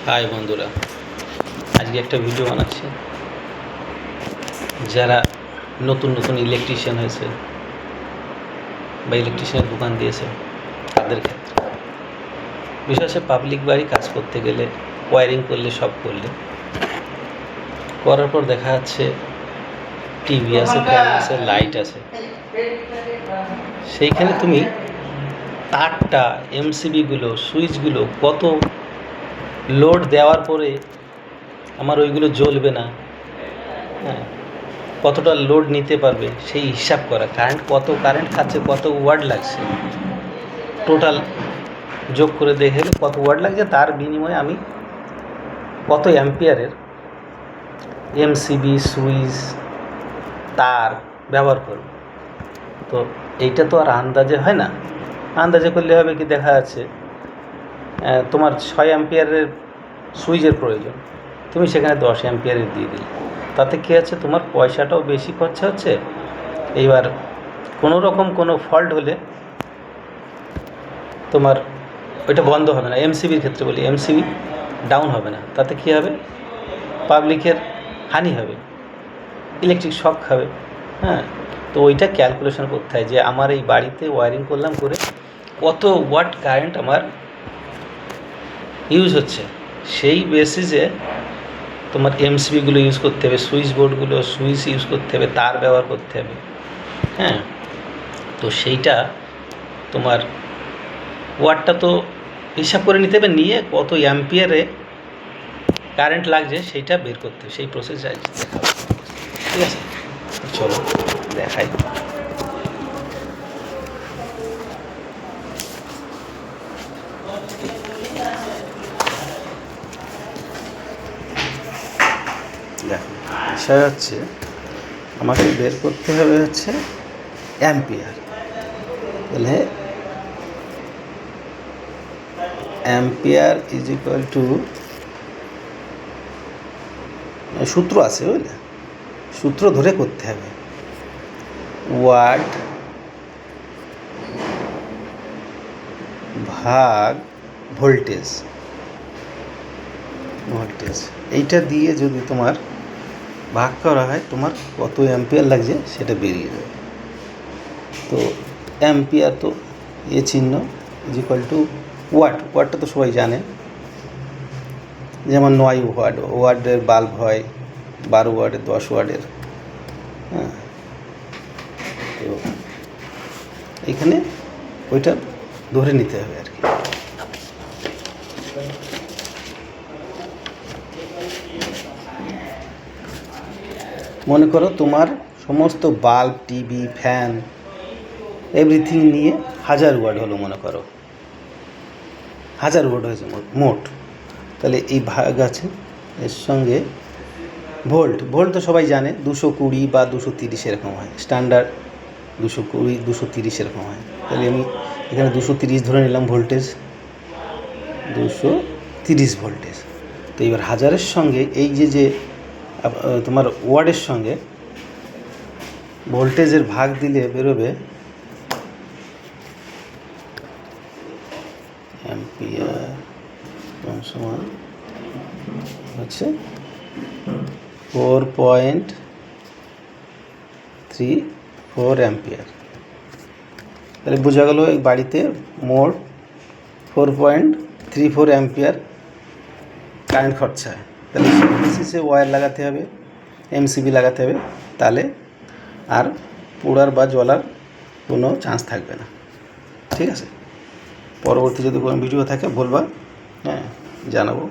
High বন্ধুরা, আজকে একটা ভিডিও বানাচ্ছি। যারা নতুন নতুন ইলেকট্রিশিয়ান হয়েছে বা ইলেকট্রিশিয়ানের দোকান দিয়েছে তাদের ক্ষেত্রে বিশেষ করে পাবলিক বাড়ি কাজ করতে গেলে ওয়্যারিং করলে সব করার পর দেখা যাচ্ছে টিভি আছে, ফ্যান আছে, লাইট আছে, সেইখানে তুমি তারটা, এমসিবিগুলো, সুইচগুলো কত লোড দেওয়ার পরে আমার ওইগুলো জ্বলবে না, হ্যাঁ, কতটা লোড নিতে পারবে সেই হিসাব করা, কত কারেন্ট খাচ্ছে, কত ওয়াট লাগছে, টোটাল যোগ করে দেখে কত ওয়াট লাগছে, তার বিনিময়ে আমি কত অ্যাম্পিয়ারের এমসিবি, সুইচ, তার ব্যবহার করব। তো এইটা তো আর আন্দাজে হয় না। আন্দাজে করলে হবে কি, দেখা যাচ্ছে তোমার 6 অ্যাম্পিয়ারের সুইচের প্রয়োজন, তুমি সেখানে 10 অ্যাম্পিয়ারের দিয়ে দিলে, তাতে কী আছে, তোমার পয়সাটাও বেশি খরচা হচ্ছে। এইবার কোনো রকম কোনো ফল্ট হলে তোমার ওইটা বন্ধ হবে না। এমসিবির ক্ষেত্রে বলি, এমসিবি ডাউন হবে না, তাতে কী হবে, পাবলিকের হানি হবে, ইলেকট্রিক শক খাবে। হ্যাঁ, তো ওইটা ক্যালকুলেশন করতে হয় যে আমার এই বাড়িতে ওয়্যারিং করলাম করে কত ওয়াট কারেন্ট আমার ইউজ হচ্ছে, সেই বেসিসে তোমার এমসিবিগুলো ইউজ করতে হবে, সুইচ বোর্ডগুলো, সুইচ ইউজ করতে হবে, তার ব্যবহার করতে হবে। হ্যাঁ, তো সেইটা তোমার ওয়াটটা তো হিসাব করে নিতে হবে, নিয়ে কত অ্যাম্পিয়ারে কারেন্ট লাগছে সেইটা বের করতে হবে, সেই প্রসেস দেখাবো। ঠিক আছে, চলো দেখাই। দেখো, বিষয় হচ্ছে আমাকে বের করতে হবে হচ্ছে অ্যাম্পিয়ার। তাহলে অ্যাম্পিয়ার ইজ ইকুয়াল টু, সূত্র আছে বুঝলে, সূত্র ধরে করতে হবে, ওয়াট ভাগ ভোল্টেজ, এইটা দিয়ে যদি তোমার ভাগ করা হয়, তোমার কত অ্যাম্পিয়ার লাগছে সেটা বেরিয়ে যাবে। তো অ্যাম্পিয়ার তো চিহ্ন ইজ ইকুয়াল টু ওয়াট, ওয়াটটা তো সবাই জানে, যেমন 9 ওয়াটের বাল্ব হয়, 12 ওয়াটের, 10 ওয়াটের। হ্যাঁ, তো এখানে ওইটা ধরে নিতে হবে আর কি। মনে করো তোমার সমস্ত বাল্ব, টিভি, ফ্যান, এভরিথিং নিয়ে 1000 ওয়াট হলো, মনে করো 1000 ওয়াট হয়েছে মোট। তাহলে এই ভাগ আছে, এর সঙ্গে ভোল্ট তো সবাই জানে, 220 বা 230 এরকম হয়, স্ট্যান্ডার্ড 220, 230 এরকম হয়। তাহলে আমি এখানে 230 ধরে নিলাম ভোল্টেজ, 230 ভোল্টেজ। তো এবার 1000-এর সঙ্গে এই যে তোমার ওয়ার্ডের সঙ্গে ভোল্টেজের ভাগ দিলে বেরোবে অ্যাম্পিয়ার সমান হচ্ছে 4.34 অ্যাম্পিয়ার। তাহলে বোঝা গেল এই বাড়িতে মোট 4.34 অ্যাম্পিয়ার কারেন্ট খরচা হয়। তাহলে বেসিসে ওয়্যার লাগাতে হবে, এমসিবি লাগাতে হবে, তাহলে আর পোড়ার বা জ্বলার কোনো চান্স থাকবে না। ঠিক আছে, পরবর্তী যদি কোনো ভিডিও থাকে বলবা, হ্যাঁ, জানাবো।